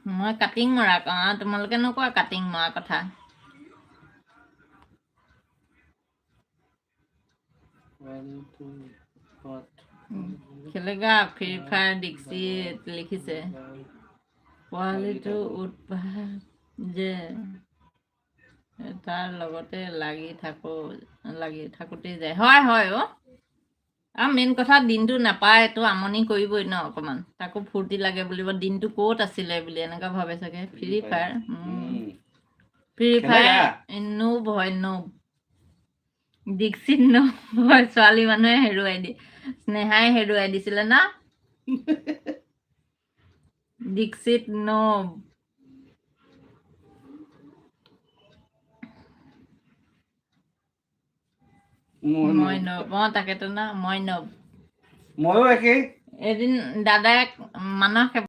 মই কাটিং মৰা তোমালোকে নকোৱা কাটিং মৰা কথা খেলেগা ফ্ৰী ফায়াৰ ডিক্সিত লিখিছে পোৱালিটো উৎপাত যে তাৰ লগতে লাগি থাকোঁতেই যায় হয় হয় অ' আৰু মেইন কথা দিনটো নাপায় তো আমনি কৰিবই ন অকণমান তাকো ফূৰ্তি লাগে বুলিব দিনটো ক'ত আছিলে বুলি এনেকুৱা ভাবে চাগে ফ্ৰী ফায়াৰ নোব হয় নোব দীক্ষিত নোব হয় ছোৱালী মানুহে হেৰুৱাই দিয়ে স্নেহাই হেৰুৱাই দিছিলে না দীক্ষিত নোব মই নব তাকেতো না মই নব ময়ো একেই এদিন দাদাই মানস